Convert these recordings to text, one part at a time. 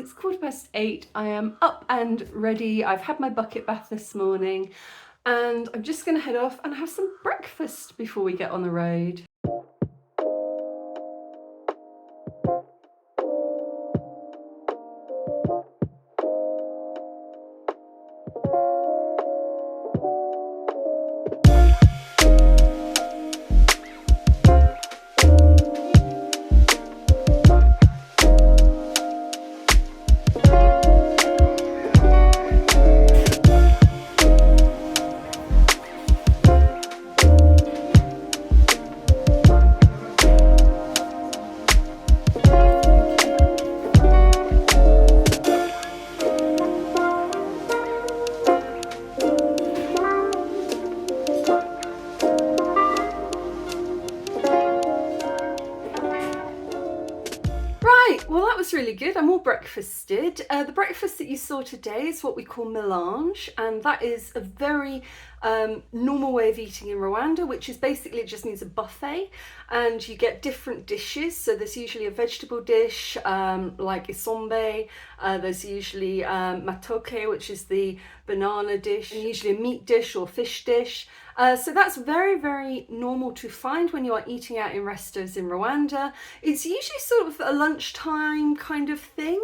It's 8:15. I am up and ready. I've had my bucket bath this morning and I'm just going to head off and have some breakfast before we get on the road. Well, that was really good. I'm all breakfasted. The breakfast that you saw today is what we call melange, and that is a very normal way of eating in Rwanda, which is basically, it just means a buffet, and you get different dishes. So there's usually a vegetable dish like isombe, there's usually matoke, which is the banana dish, and usually a meat dish or fish dish. So that's very, very normal to find when you are eating out in restos in Rwanda. It's usually sort of a lunchtime kind of thing,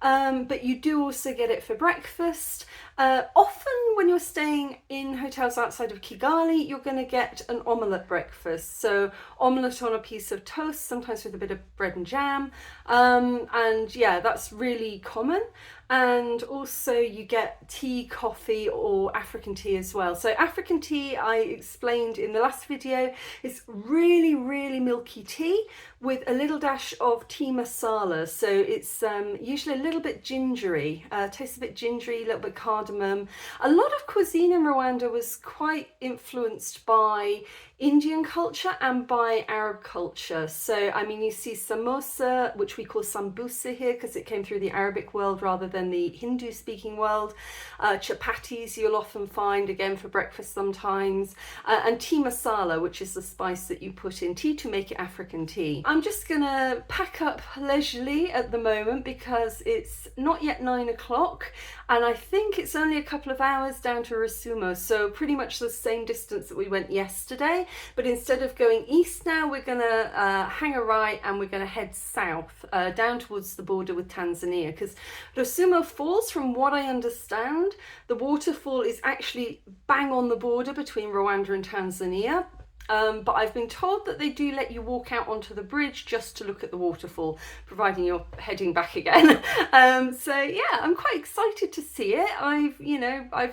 but you do also get it for breakfast. Often when you're staying in hotels outside of Kigali, you're going to get an omelette breakfast. So omelette on a piece of toast, sometimes with a bit of bread and jam. And yeah, that's really common. And also you get tea, coffee, or African tea as well. So African tea, I explained in the last video, is really, really milky tea with a little dash of tea masala. So it's usually a little bit gingery, tastes a bit gingery, a little bit cardamom. A lot of cuisine in Rwanda was quite influenced by Indian culture and by Arab culture. So, I mean, you see samosa, which we call sambusa here because it came through the Arabic world rather than the Hindu-speaking world. Chapatis you'll often find, again, for breakfast sometimes. And tea masala, which is the spice that you put in tea to make it African tea. I'm just going to pack up leisurely at the moment because it's not yet 9 o'clock and I think it's only a couple of hours down to Rusumo, so pretty much the same distance that we went yesterday. But instead of going east now, we're going to hang a right and we're going to head south down towards the border with Tanzania, because Rusumo Falls, from what I understand, the waterfall is actually bang on the border between Rwanda and Tanzania. But I've been told that they do let you walk out onto the bridge just to look at the waterfall, providing you're heading back again. So yeah, I'm quite excited to see it. I've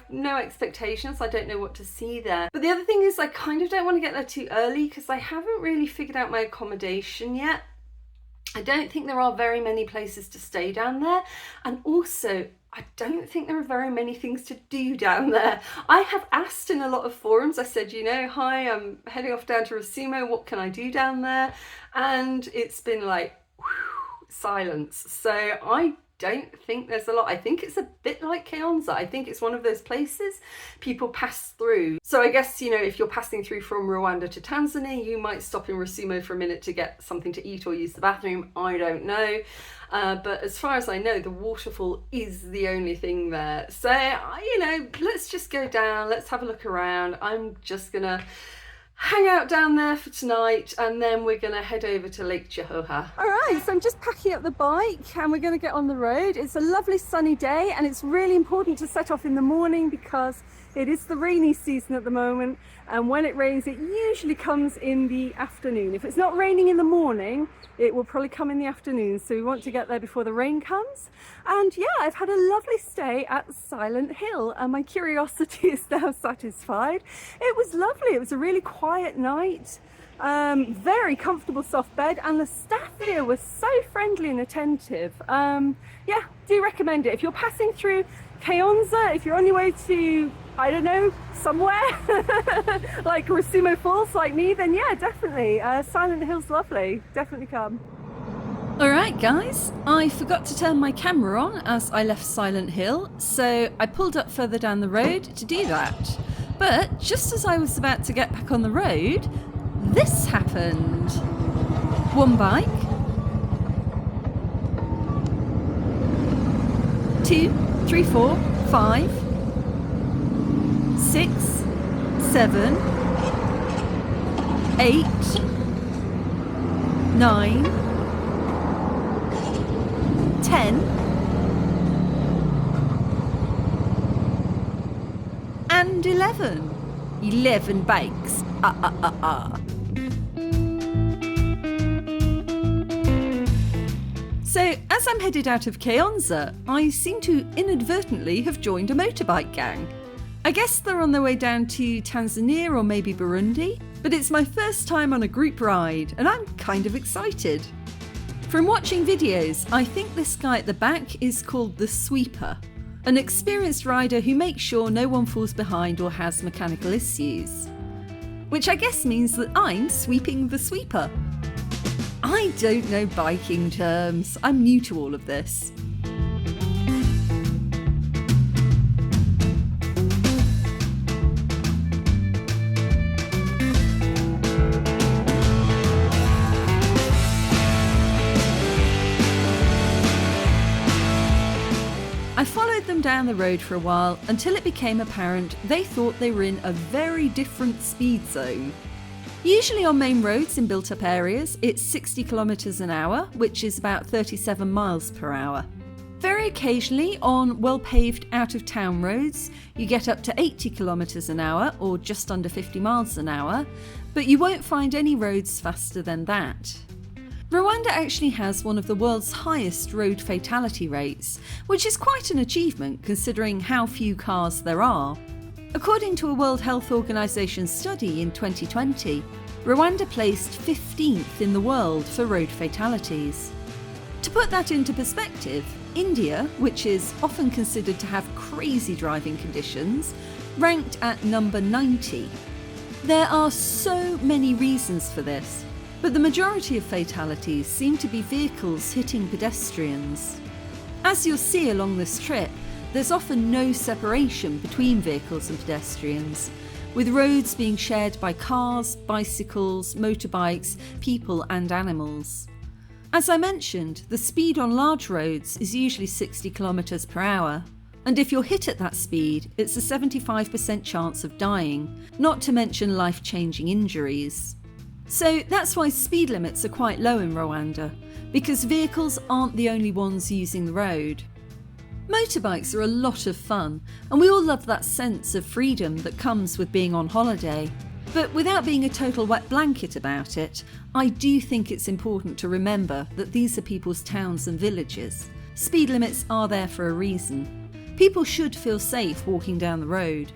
no expectations. I don't know what to see there. But the other thing is I kind of don't want to get there too early because I haven't really figured out my accommodation yet. I don't think there are very many places to stay down there. And also, I don't think there are very many things to do down there. I have asked in a lot of forums, I said, hi, I'm heading off down to Rusumo, what can I do down there? And it's been like, whew, silence. So I don't think there's a lot. I think it's a bit like Kayonza. I think it's one of those places people pass through. So I guess, if you're passing through from Rwanda to Tanzania, you might stop in Rusumo for a minute to get something to eat or use the bathroom. I don't know. But as far as I know, the waterfall is the only thing there. So, let's just go down. Let's have a look around. I'm just going to hang out down there for tonight and then we're going to head over to Lake Jehoha. All right, so I'm just packing up the bike and we're going to get on the road. It's a lovely sunny day and it's really important to set off in the morning because it is the rainy season at the moment, and when it rains it usually comes in the afternoon. If it's not raining in the morning, it will probably come in the afternoon, so we want to get there before the rain comes. And yeah, I've had a lovely stay at Silent Hill and my curiosity is now satisfied. It was lovely. It was a really quiet night. Very comfortable soft bed, and the staff here was so friendly and attentive. Yeah, do recommend it. If you're passing through Kayonza, if you're on your way to, I don't know, somewhere like Rusumo Falls like me, then yeah, definitely. Silent Hill's lovely. Definitely come. Alright guys, I forgot to turn my camera on as I left Silent Hill, so I pulled up further down the road to do that. But just as I was about to get back on the road, this happened. One bike, 2, 3, 4, 5, 6, 7, 8, 9, 10, and 11. 11 bikes. So, as I'm headed out of Kayonza, I seem to inadvertently have joined a motorbike gang. I guess they're on their way down to Tanzania or maybe Burundi, but it's my first time on a group ride and I'm kind of excited. From watching videos, I think this guy at the back is called the sweeper, an experienced rider who makes sure no one falls behind or has mechanical issues. Which I guess means that I'm sweeping the sweeper. I don't know biking terms, I'm new to all of this. I followed them down the road for a while until it became apparent they thought they were in a very different speed zone. Usually on main roads in built-up areas, it's 60 kilometres an hour, which is about 37 miles per hour. Very occasionally on well-paved out-of-town roads, you get up to 80 kilometres an hour, or just under 50 miles an hour, but you won't find any roads faster than that. Rwanda actually has one of the world's highest road fatality rates, which is quite an achievement considering how few cars there are. According to a World Health Organization study in 2020, Rwanda placed 15th in the world for road fatalities. To put that into perspective, India, which is often considered to have crazy driving conditions, ranked at number 90. There are so many reasons for this, but the majority of fatalities seem to be vehicles hitting pedestrians. As you'll see along this trip, there's often no separation between vehicles and pedestrians, with roads being shared by cars, bicycles, motorbikes, people and animals. As I mentioned, the speed on large roads is usually 60 kilometres per hour, and if you're hit at that speed, it's a 75% chance of dying, not to mention life-changing injuries. So that's why speed limits are quite low in Rwanda, because vehicles aren't the only ones using the road. Motorbikes are a lot of fun, and we all love that sense of freedom that comes with being on holiday. But without being a total wet blanket about it, I do think it's important to remember that these are people's towns and villages. Speed limits are there for a reason. People should feel safe walking down the road.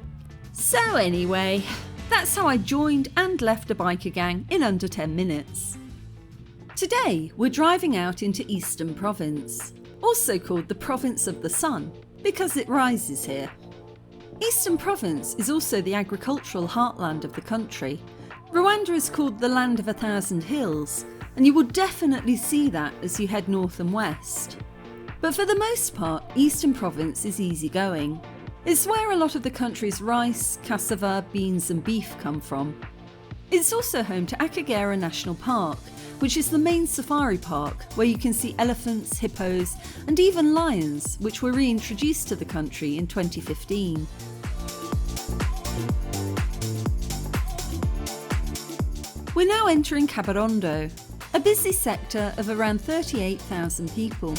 So anyway, that's how I joined and left a biker gang in under 10 minutes. Today, we're driving out into Eastern Province, also called the Province of the Sun, because it rises here. Eastern Province is also the agricultural heartland of the country. Rwanda is called the Land of 1,000 Hills, and you will definitely see that as you head north and west. But for the most part, Eastern Province is easygoing. It's where a lot of the country's rice, cassava, beans and beef come from. It's also home to Akagera National Park, which is the main safari park where you can see elephants, hippos and even lions, which were reintroduced to the country in 2015. We're now entering Kabarondo, a busy sector of around 38,000 people.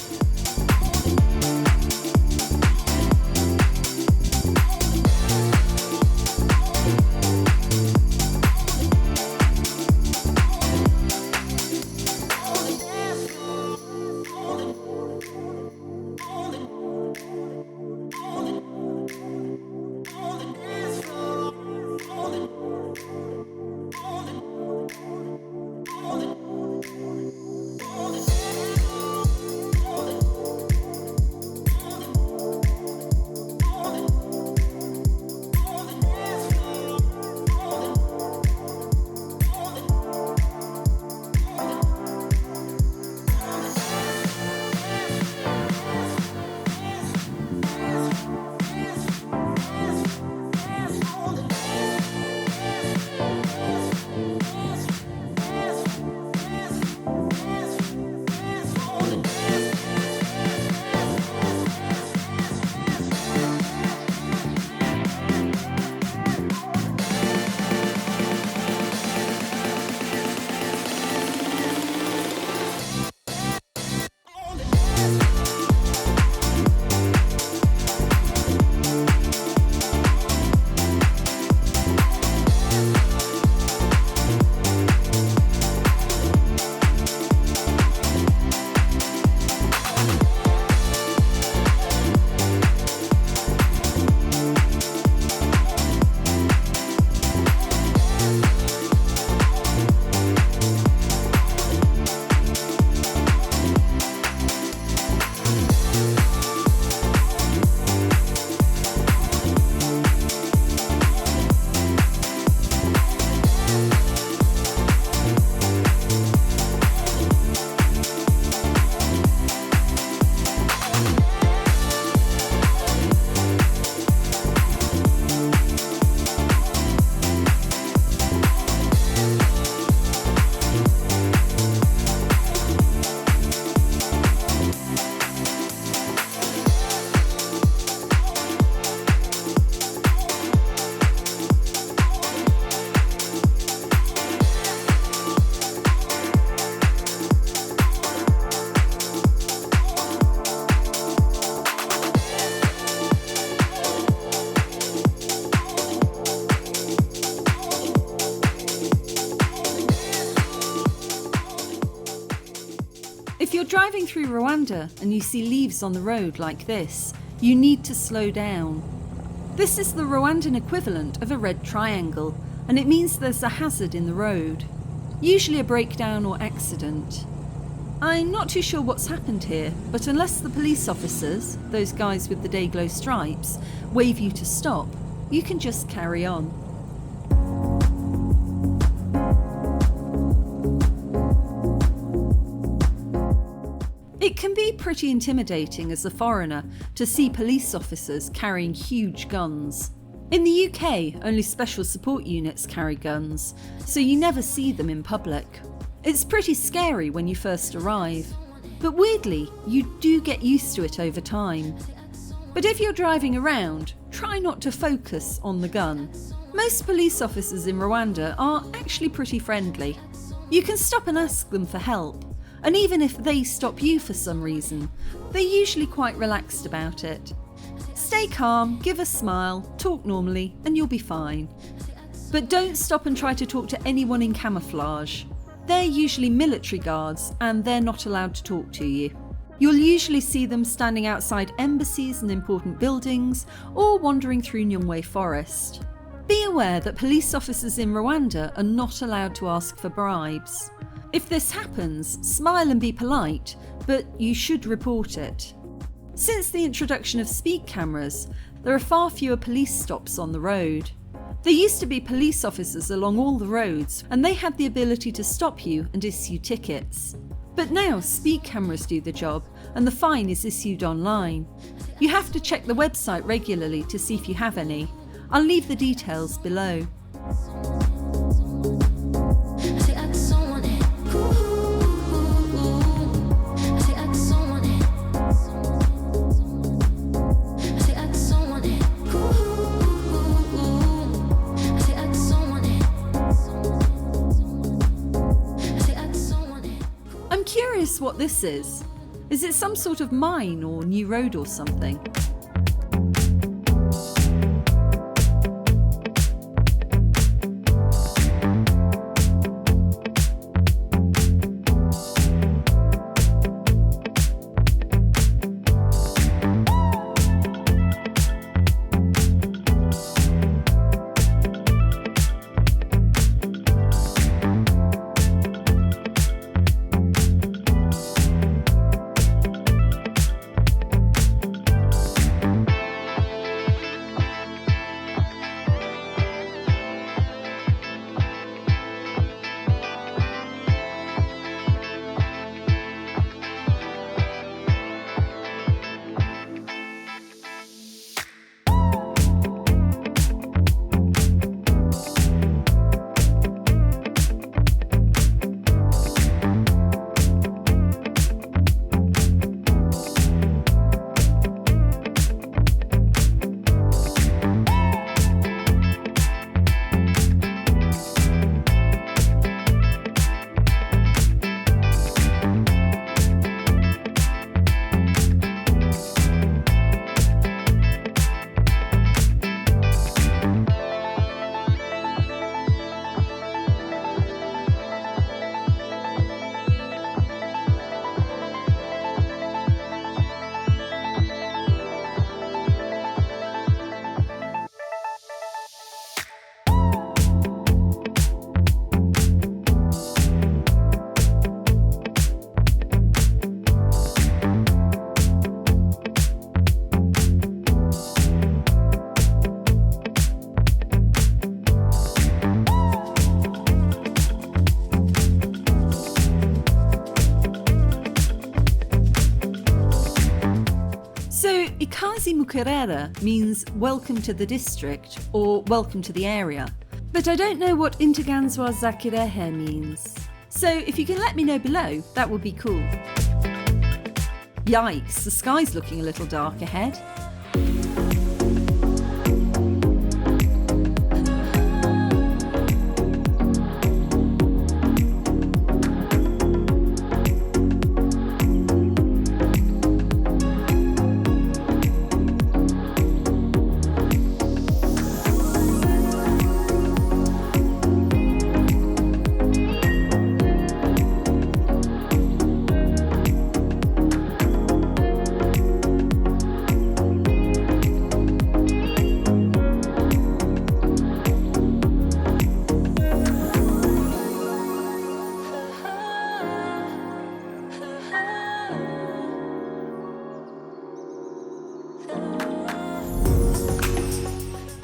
driving through Rwanda and you see leaves on the road like this, you need to slow down. This is the Rwandan equivalent of a red triangle, and it means there's a hazard in the road, usually a breakdown or accident. I'm not too sure what's happened here, but unless the police officers, those guys with the day-glow stripes, wave you to stop, you can just carry on. It can be pretty intimidating as a foreigner to see police officers carrying huge guns. In the UK, only special support units carry guns, so you never see them in public. It's pretty scary when you first arrive, but weirdly, you do get used to it over time. But if you're driving around, try not to focus on the gun. Most police officers in Rwanda are actually pretty friendly. You can stop and ask them for help, and even if they stop you for some reason, they're usually quite relaxed about it. Stay calm, give a smile, talk normally, and you'll be fine. But don't stop and try to talk to anyone in camouflage. They're usually military guards and they're not allowed to talk to you. You'll usually see them standing outside embassies and important buildings or wandering through Nyungwe Forest. Be aware that police officers in Rwanda are not allowed to ask for bribes. If this happens, smile and be polite, but you should report it. Since the introduction of speed cameras, there are far fewer police stops on the road. There used to be police officers along all the roads, and they had the ability to stop you and issue tickets. But now speed cameras do the job, and the fine is issued online. You have to check the website regularly to see if you have any. I'll leave the details below. Curious what this is. Is it some sort of mine or new road or something? Ikaze Mukerera means welcome to the district or welcome to the area, but I don't know what Intaganzwa Zakirehe means. So if you can let me know below, that would be cool. Yikes, the sky's looking a little dark ahead.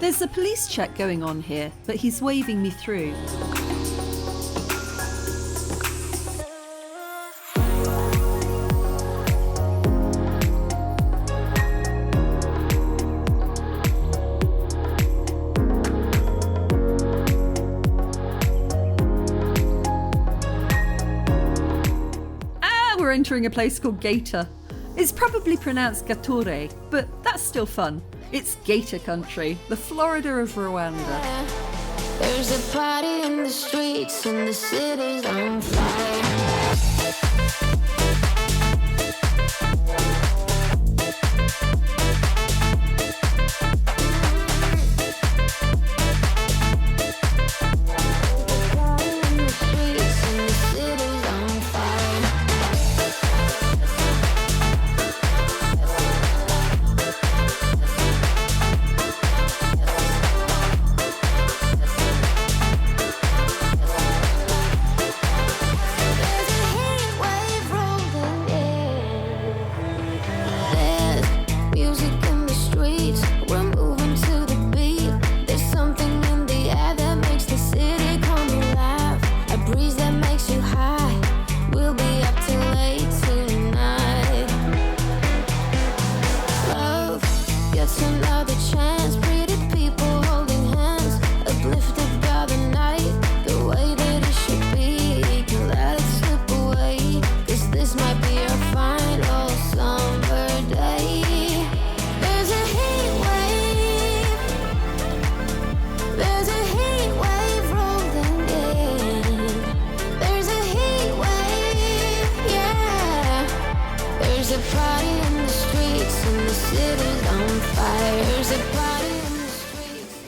There's a police check going on here, but he's waving me through. We're entering a place called Gator. It's probably pronounced Gatore, but that's still fun. It's Gator country, the Florida of Rwanda. There's a party in the streets and the city's on fire.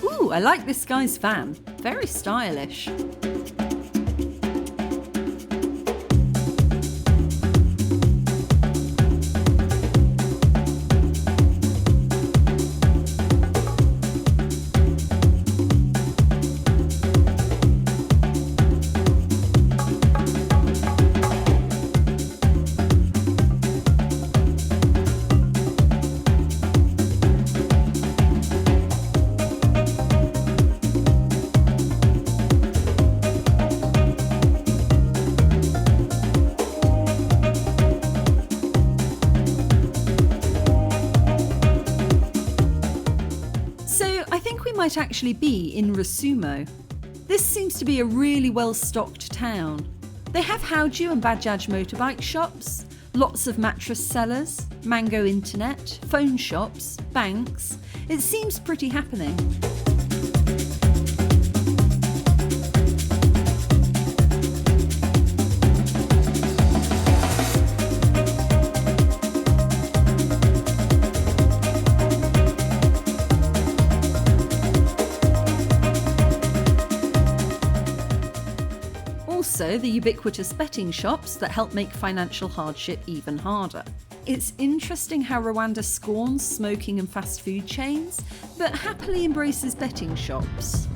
Ooh, I like this guy's van. Very stylish. Might actually be in Rusumo. This seems to be a really well-stocked town. They have Hauju and Bajaj motorbike shops, lots of mattress sellers, Mango internet, phone shops, banks. It seems pretty happening. Also, the ubiquitous betting shops that help make financial hardship even harder. It's interesting how Rwanda scorns smoking and fast food chains, but happily embraces betting shops.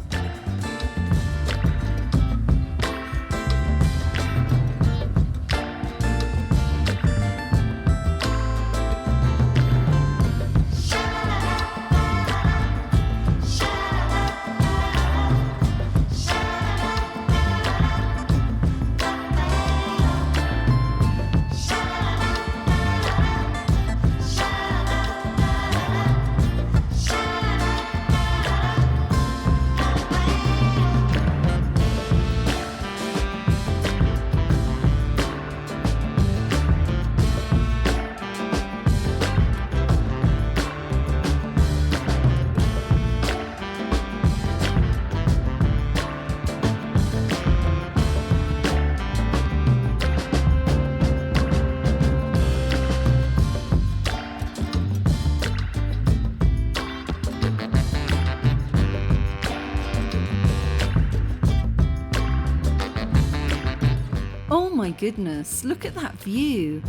Oh my goodness, look at that view.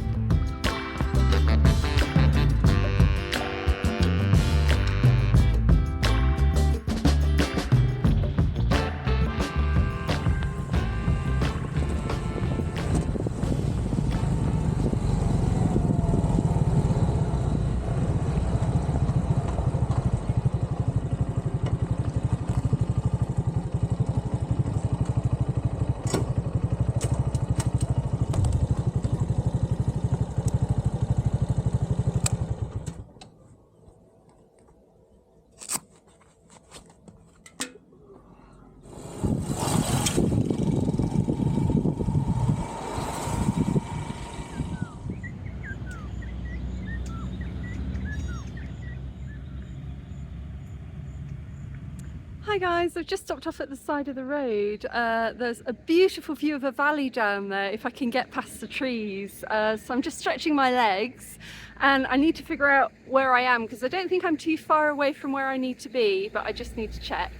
Hi guys, I've just stopped off at the side of the road. There's a beautiful view of a valley down there if I can get past the trees. So I'm just stretching my legs and I need to figure out where I am because I don't think I'm too far away from where I need to be, but I just need to check.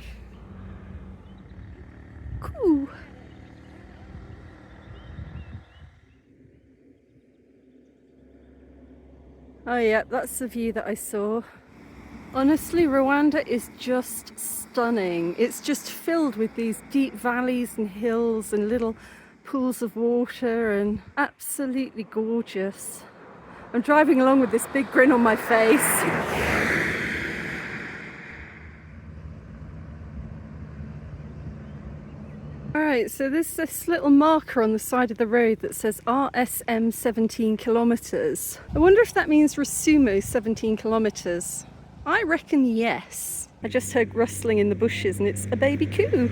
Cool. Oh yeah, that's the view that I saw. Honestly, Rwanda is just stunning. It's just filled with these deep valleys and hills and little pools of water and absolutely gorgeous. I'm driving along with this big grin on my face. Alright, so there's this little marker on the side of the road that says RSM 17 kilometres. I wonder if that means Rusumo 17 kilometres. I reckon yes. I just heard rustling in the bushes and it's a baby coo.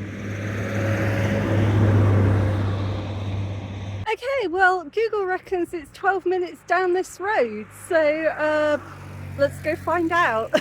Okay, well, Google reckons it's 12 minutes down this road, so let's go find out.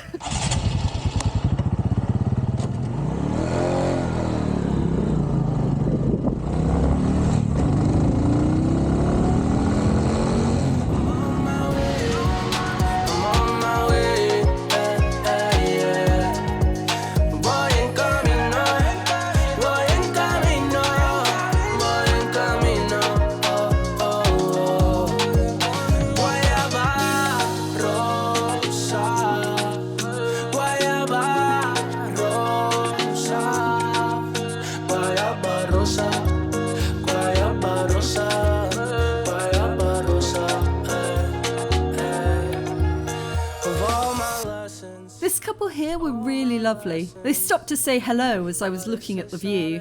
This couple here were really lovely. They stopped to say hello as I was looking at the view.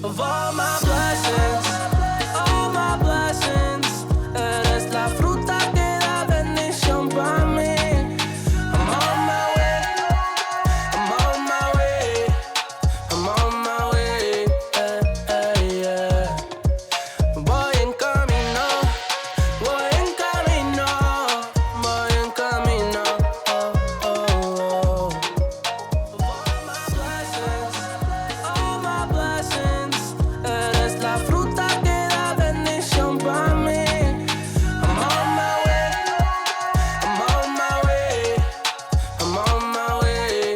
Of all my blessings, eres la fruta que da bendición para mí. I'm on my way, I'm on my way, I'm on my way, yeah. Voy en camino, voy en camino, voy en camino, oh, oh, oh. Of all my blessings, eres la fruta que da bendición para mí. I'm on my way, I'm on my way, I'm on my way,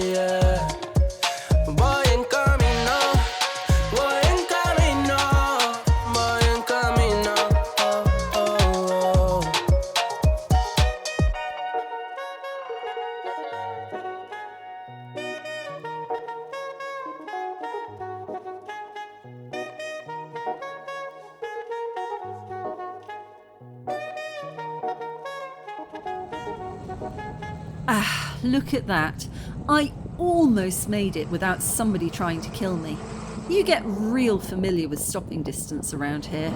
yeah. Voy en camino, voy en camino, voy en camino, oh, oh, oh. Ah, look at that. I almost made it without somebody trying to kill me. You get real familiar with stopping distance around here.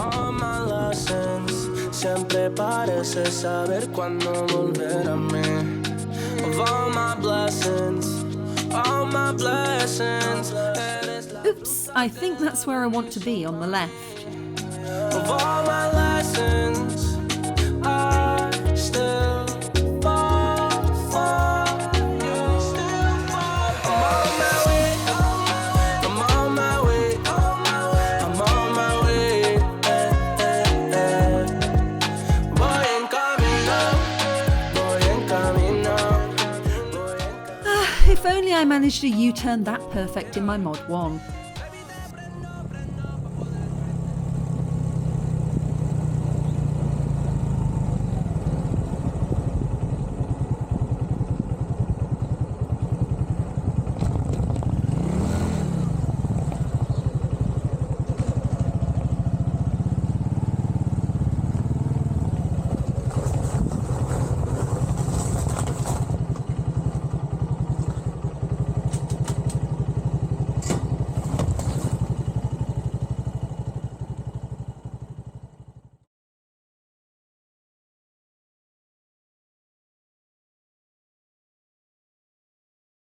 All my lessons, siempre parece saber cuándo volver a mí. Of all my blessings, oops, I think that's where I want to be, on the left. Of all my lessons, I still fall for you. I'm on my way, I'm on my way, I'm on my way, Voy en camino, voy en camino, voy en camino. If only I managed a U-turn that perfect in my Mod 1.